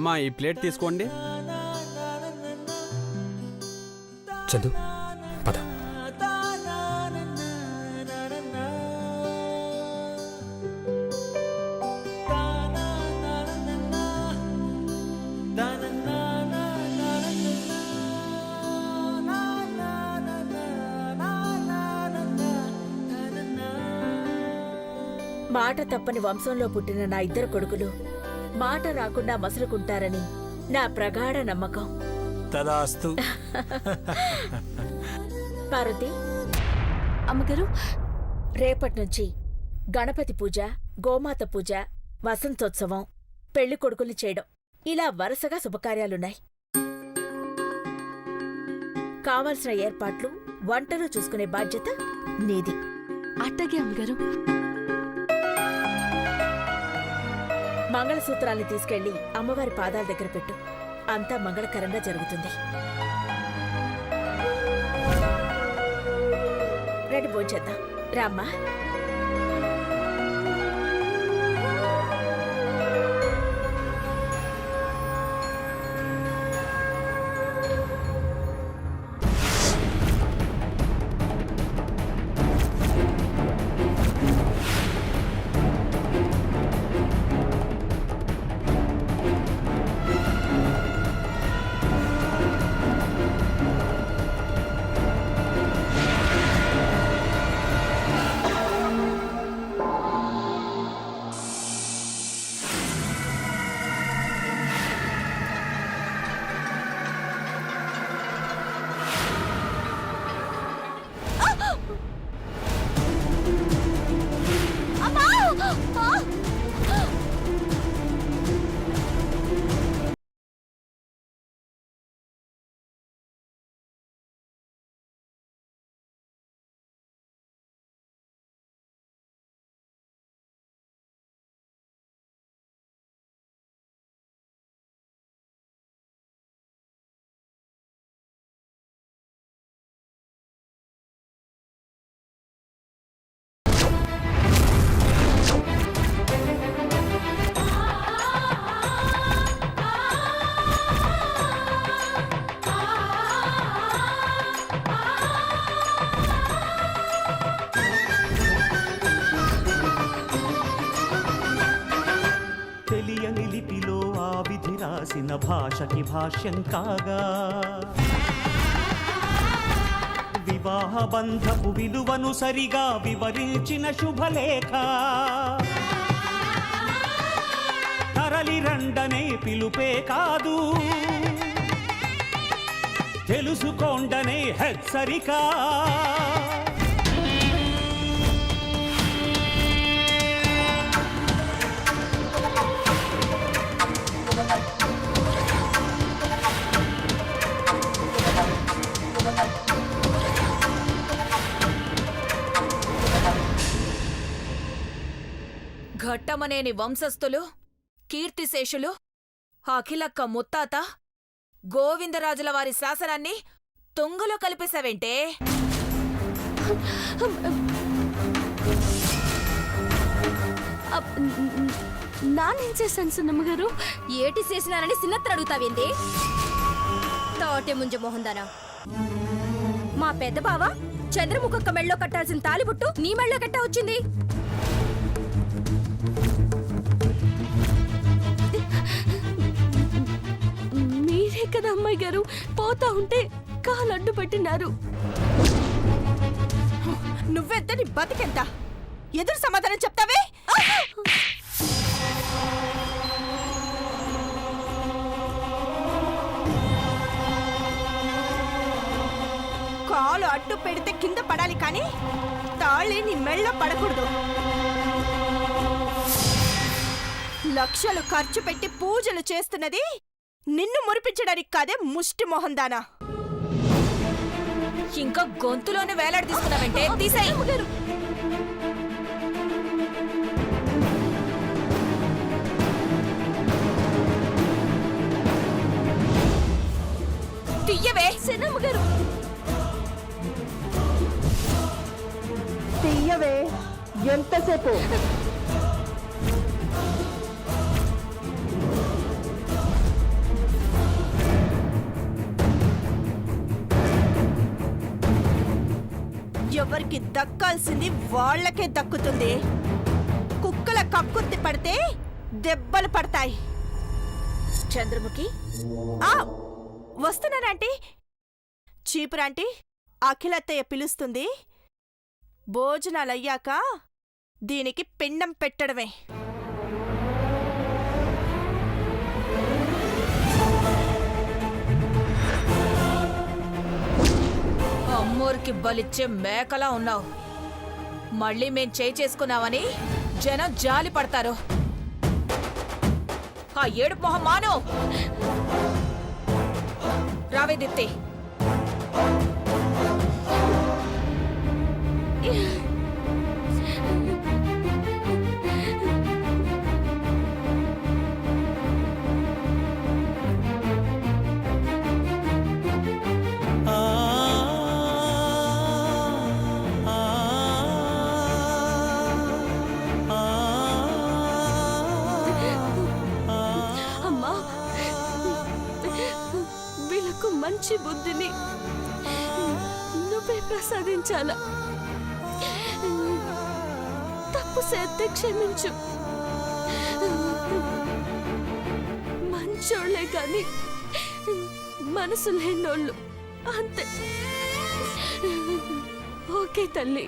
అమ్మా ఈ ప్లేట్ తీసుకోండి. చందు పద. మాట తప్పని వంశంలో పుట్టిన నా ఇద్దరు కొడుకులు మాట రాకుండా మసులుకుంటారని నా ప్రగాఢ నమ్మకం. తదాస్తు. పార్వతి, అమ్మగారు, రేపటి నుంచి గణపతి పూజ, గోమాత పూజ, వసంతోత్సవం, పెళ్లి కొడుకుల్ని చేయడం, ఇలా వరుసగా శుభకార్యాలున్నాయి. కావలసిన ఏర్పాట్లు, వంటలు చూసుకునే బాధ్యత నీది. అట్టగే అమ్మగారు. మంగళసూత్రాల్ని తీసుకెళ్లి అమ్మవారి పాదాల దగ్గర పెట్టు. అంతా మంగళకరంగా జరుగుతుంది. రెడీ భోంచేద్దాం. రామ్మా. తెలియని లిపిలో ఆ విధి రాసిన భాషకి భాష్యం కాగా, వివాహ బంధపు విలువను సరిగా వివరించిన శుభలేఖ, తరలి రండనే పిలుపే కాదు, తెలుసుకోండనే హెచ్చరిక. ఘట్టమనేని వంశస్థులు, కీర్తిశేషులు, అఖిలక్క ముత్తాత, గోవిందరాజుల వారి శాసనాన్ని తొంగలో కలిపేశావేంటే? నానేం చేశాను సున్నమ్మగారు? ఏటి చేసినానని సిన్నత్ర అడుగుతావేంది? తోటె ముంజ మోహందానా, మా పెద్ద బావ చంద్రముఖక్క మెళ్ళో కట్టాల్సిన తాలిబుట్టు నీ మెళ్ళో కట్టా వచ్చింది. మీరే కదా అమ్మాయి గారు పోతా ఉంటే కాలు అడ్డు పెట్టినారు. నువ్వెంత, నీ బతికెంత? ఎదురు సమాధానం చెప్తావే? కాలు అడ్డు పెడితే కింద పడాలి కానీ తాళి నీ మెళ్ళో పడకూడదు. లక్షలు ఖర్చు పెట్టి పూజలు చేస్తున్నది నిన్ను మురిపించడానికి కాదే ముష్టి మొహందానా. ఇంకా గొంతులోనే వేలాడి తీసుకున్నావంటే తీసేయ్. తీయవే సెనమ్మగారు. తీయవే. ఎంతసేపు? ఎవరికి దక్కాల్సింది వాళ్ళకే దక్కుతుంది. కుక్కల కక్కుర్తి పడితే దెబ్బలు పడతాయి. చంద్రముఖి, ఆ వస్తున్నానంటీ. చీపురాంటీ, అఖిలత్తయ్య పిలుస్తుంది. భోజనాలయ్యాక దీనికి పిండం పెట్టడమే. అమ్మోరికి బలిచ్చే మేకలా ఉన్నావు. మళ్ళీ మేం చేసుకున్నావని జనం జాలి పడతారు. ఆ ఏడుపు మొహం మాను. రావే దిప్తి. అమ్మా, వీళ్ళకు మంచి బుద్ధిని నువ్వే ప్రసాదించాలా. తప్పు చేస్తే క్షమించు. మంచోళ్లే కాని మనసు లేనోళ్ళు అంతే. ఓకే తల్లి.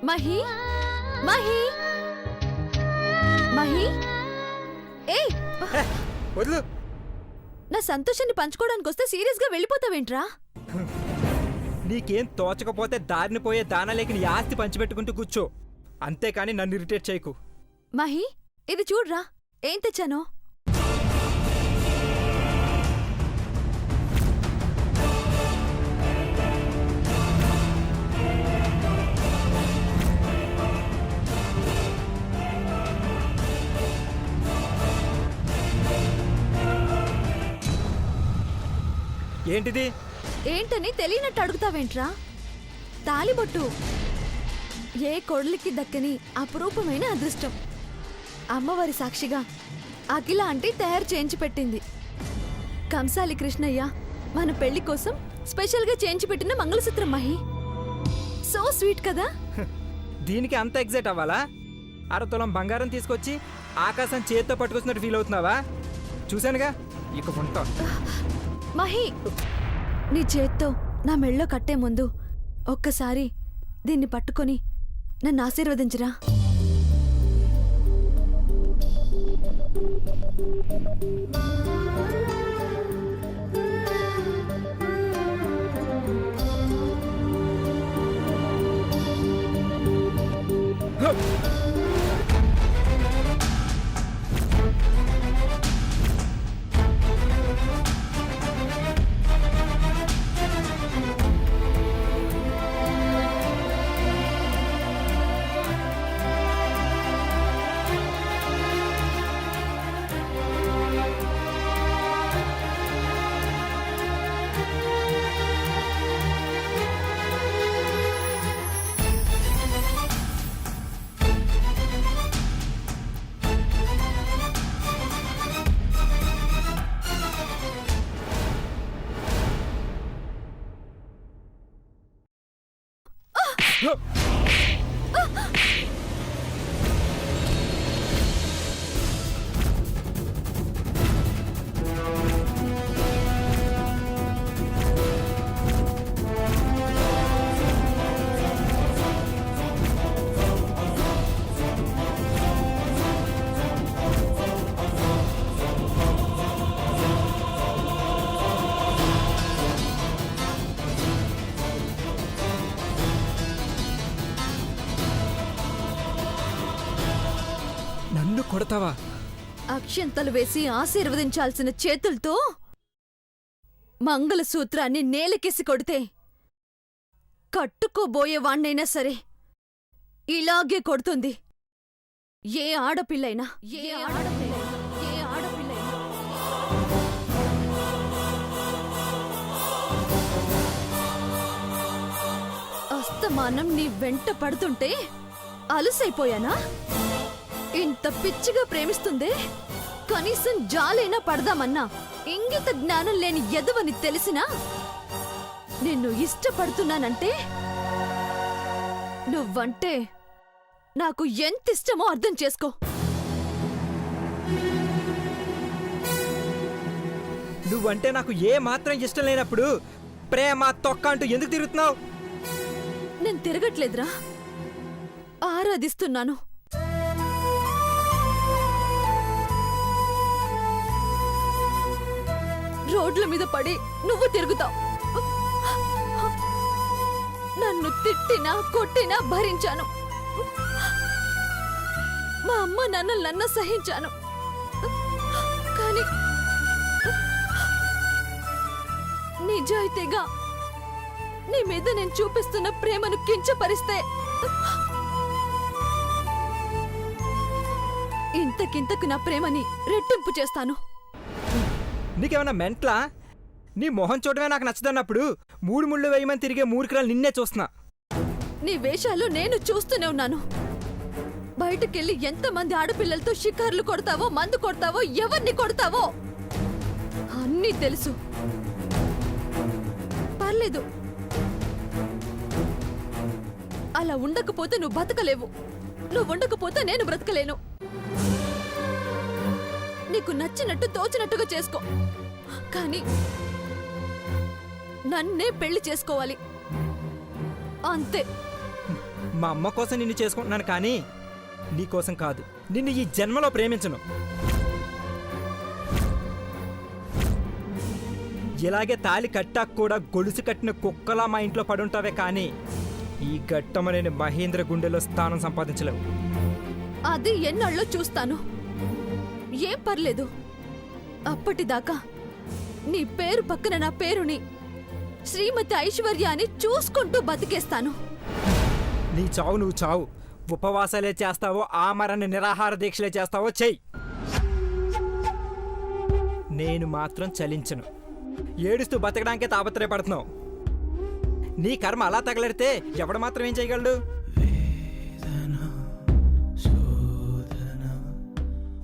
మహి, మహి, మహి, ఏయ్, వదులు. నా సంతోషాన్ని పంచుకోవడానికి వస్తే సీరియస్ గా వెళ్ళిపోతావేంట్రా? నీకేం తోచకపోతే దారిని పోయే దానాలేకి నీ ఆస్తి పంచిపెట్టుకుంటూ కూర్చో. అంతేకాని నన్ను ఇరిటేట్ చేయకు. మహి, ఇది చూడ్రా, ఏం తెచ్చానో. ఏంటిది? ఏంటని తెలియనట్టు అడుగుతావేంట్రా? తాలిబొట్టు. ఏ కొడులికి దక్కని అపురూపమైన అదృష్టం. అమ్మవారి సాక్షిగా అఖిల ఆంటీ తయారు చేయించి పెట్టింది. కంసాలి కృష్ణయ్య మన పెళ్లి కోసం స్పెషల్గా చేయించి పెట్టిన మంగళసూత్రం మహి. సో స్వీట్ కదా. దీనికి అంత ఎగ్జైట్ అవ్వాలా? అరతులం బంగారం తీసుకొచ్చి ఆకాశం చేత్తో పట్టుకొచ్చినట్టు ఫీల్ అవుతున్నావా? చూశానుగా, ఇక ఉంటా. మహి, నీ చేత్తో నా మెళ్ళో కట్టే ముందు ఒక్కసారి దీన్ని పట్టుకొని నన్ను ఆశీర్వదించరా. నన్ను కొడతావా? అక్షంతలు వేసి ఆశీర్వదించాల్సిన చేతులతో మంగళసూత్రాన్ని నేలకేసి కొడితే కట్టుకోబోయేవాణ్ణైనా సరే ఇలాగే కొడుతుంది. ఏ ఆడపిల్లైనా అస్తమానం నీ వెంట పడుతుంటే అలుసైపోయానా? ఇంత పిచ్చిగా ప్రేమిస్తుందే, కనీసం జాలైనా పడదామన్నా ఇంగిత జ్ఞానం లేని ఎదవని తెలిసినా నిన్ను ఇష్టపడుతున్నానంటే నువ్వంటే నాకు ఎంతిష్టమో అర్థం చేసుకో. నువ్వంటే నాకు ఏ మాత్రం ఇష్టం లేనప్పుడు ప్రేమ తొక్క అంటూ ఎందుకు తిరుగుతున్నావు? నేను తిరగట్లేదురా, ఆరాధిస్తున్నాను. రోడ్ల మీద పడి నువ్వు తిరుగుతావు. నన్ను తిట్టినా కొట్టినా భరించాను. మా అమ్మ నన్ను సహించాను. కానీ నిజాయితీగా నీ మీద నేను చూపిస్తున్న ప్రేమను కించపరిస్తే ఇంతకింతకు నా ప్రేమని రెట్టింపు చేస్తాను. నీకేమన్నా మెంట్లా? నీ మొహం చూడమే నాకు నచ్చదన్నప్పుడు 3 ముళ్ళు వేయమని తిరిగే మూర్ఖురాలు నిన్నే చూస్తున్నా. నీ వేషాలు నేను చూస్తూనే ఉన్నాను. బయటకెళ్ళి ఎంతమంది ఆడపిల్లలతో షికార్లు కొడతావో, మందు కొడతావో, ఎవరిని కొడతావో అన్నీ తెలుసు. పర్లేదు, అలా ఉండకపోతే నువ్వు బతకలేవు. నువ్వు ఉండకపోతే నేను బ్రతకలేను. నీకు నచ్చినట్టు తోచినట్టుగా చేసుకో, కానీ నన్నే పెళ్లి చేసుకోవాలి అంతే. మా అమ్మ కోసం నిన్ను చేసుకుంటున్నాను కానీ నీ కోసం కాదు. నిన్ను ఈ జన్మలో ప్రేమించను. ఇలాగే తాలి కట్టాక కూడా గొలుసు కట్టిన కుక్కలా మా ఇంట్లో పడుంటావే కానీ ఈ గట్టమనేని మహేంద్ర గుండెలో స్థానం సంపాదించలేవు. అది ఎన్నాళ్ళో చూస్తాను. ఏం పర్లేదు, అప్పటిదాకా నీ పేరు పక్కన నా పేరుని శ్రీమతి ఐశ్వర్య అని చూసుకుంటూ బతికేస్తాను. నీ చావు నువ్వు చావు. ఉపవాసాలే చేస్తావో ఆమరణ నిరాహార దీక్షలే చేస్తావో చెయ్యి. నేను మాత్రం చలించను. ఏడుస్తూ బతకడానికే తాపత్రయపడుతున్నావు. నీ కర్మ అలా తగలడితే ఎవడు మాత్రం ఏం చేయగలడు?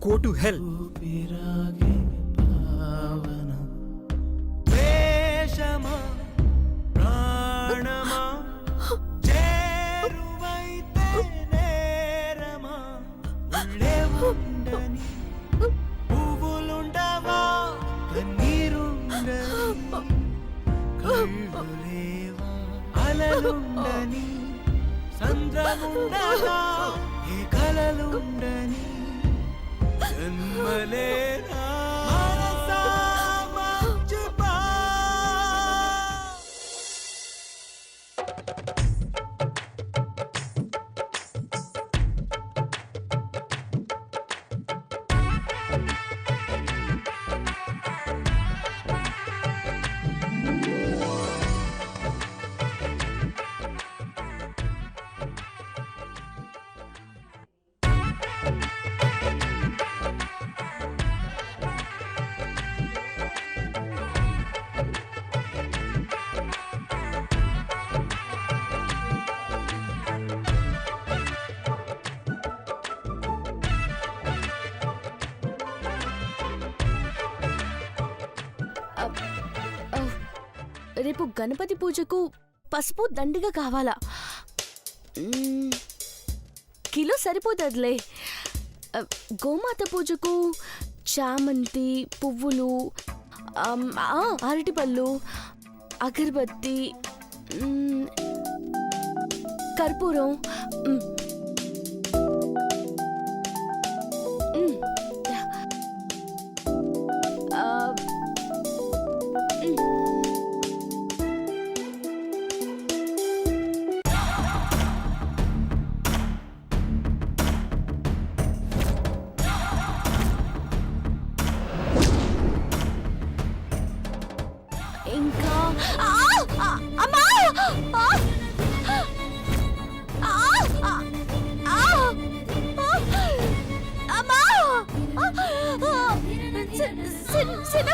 Go to hell. సంద్రముండగా ఏ కలలుండని జన్మలేనా మనసా మర్చిపో. రేపు గణపతి పూజకు పసుపు దండిగా కావాలా? కిలో సరిపోతుందిలే. గోమాత పూజకు చామంతి పువ్వులు, అరటిపళ్ళు, అగరబత్తి, కర్పూరం.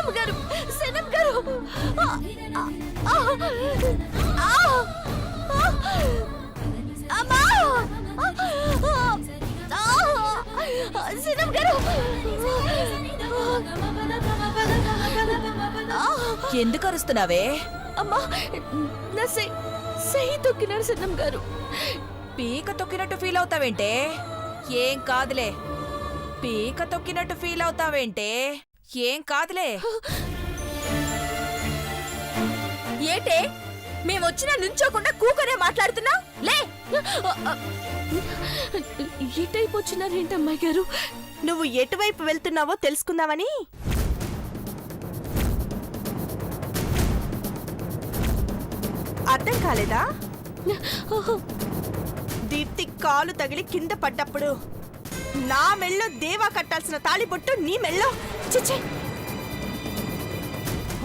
సీనమ్మ గారు, సీనమ్మ గారు. అమ్మా! సీనమ్మ గారు. ఎందుకు అరుస్తున్నావే? అమ్మా, నా సెయ్యి తొక్కినారు సీనమ్మ గారు. పీక తొక్కినట్టు ఫీల్ అవుతావేంటే? ఏం కాదులే. పీక తొక్కినట్టు ఫీల్ అవుతావేంటే? ఏం కాదులే. ఏటే మేమొచ్చినా నుంచోకుండా కూకనే మాట్లాడుతున్నా లే. ఈ టైప్ వచ్చినారేంటి అమ్మాయి గారు? నువ్వు ఎటువైపు వెళ్తున్నావో తెలుసుకుందామని. అర్థం కాలేదా? దీప్తి కాలు తగిలి కింద పడ్డప్పుడు నా మెళ్ళో దేవా కట్టాల్సిన తాళిబొట్టు నీ మెళ్ళో చిచి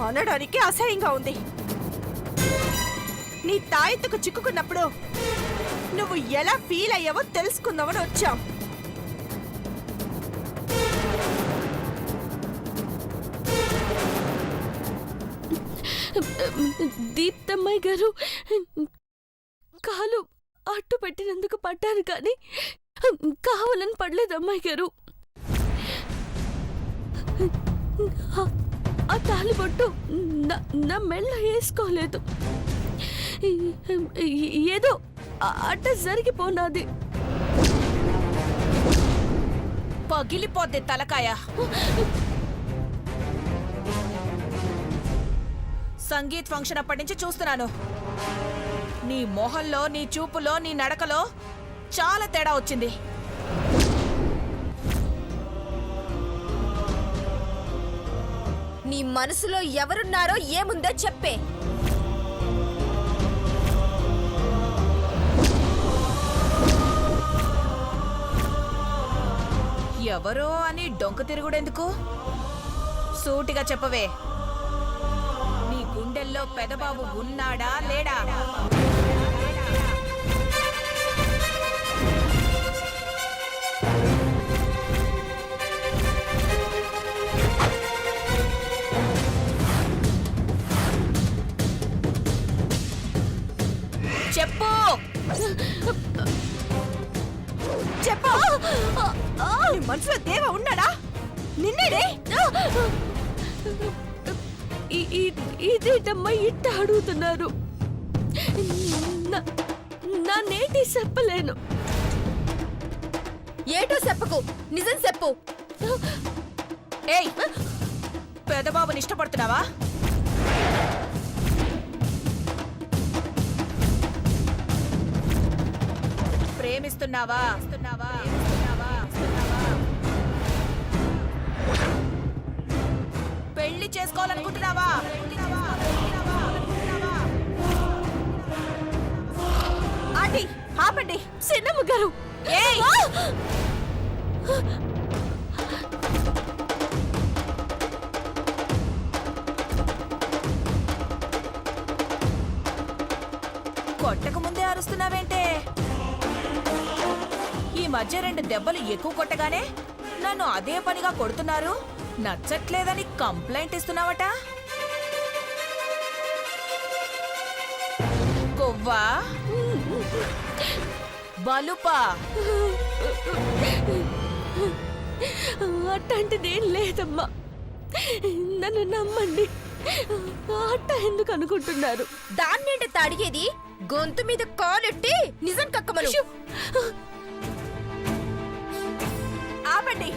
అనడానికి అసహ్యంగా ఉంది. నీ తాయెత్తుకు చిక్కుకున్నప్పుడు నువ్వు ఎలా ఫీల్ అయ్యావో తెలుసుకుందామని వచ్చాం. దీప్తమ్మాయి గారు, కాలు అట్టు పెట్టినందుకు పడ్డాను కానీ కావాలని పడలేదు అమ్మాయి గారు. ఆ తాళిబొట్టు నా మెళ్ళ వేసుకోలేదు. ఏదో అట్ట జరిగిపోనాది. పగిలిపోద్ది తలకాయ. సంగీత్ ఫంక్షన్ అప్పటి నుంచి చూస్తున్నాను. నీ మొహంలో, నీ చూపులో, నీ నడకలో చాలా తేడా వచ్చింది. నీ మనసులో ఎవరున్నారో ఏముందో చెప్పే. ఎవరో అని డొంక తిరుగుడెందుకు? సూటిగా చెప్పవే. నీ గుండెల్లో పెదబాబు ఉన్నాడా లేడా? చెప్పు. చెప్పు. నీ మనసులో దేవా ఉన్నాడా? నిన్నేడే. ఇదేటమ్మా ఇట్ట అడుగుతున్నారు? నా నేటి చెప్పలేను. ఏటో చెప్పకు, నిజం చెప్పు. ఏయ్, పెదబాబుని ఇష్టపడుతున్నావా? ప్రేమిస్తున్నావా? పెళ్లి చేసుకోవాలనుకుంటున్నావా? ఆంటీ ఆపండి. చిన్నమ్మ గారు, ఏయ్! కొట్టక ముందే అరుస్తున్నావేంటే? ఈ మధ్య 2 దెబ్బలు ఎక్కువ కొట్టగానే నన్ను అదే పనిగా కొడుతున్నారు. నచ్చట్లేదని కంప్లైంట్ ఇస్తున్నావట. కొవ్వా? బలుపా? అట్టంటిదేం లేదమ్మా. నన్ను నమ్మండి. అట్ట ఎందుకు అనుకుంటున్నారు? దాన్నేంటి తాడిగేది? గొంతు మీద కాలెట్టి నిజం కక్కమను. ఆపండి.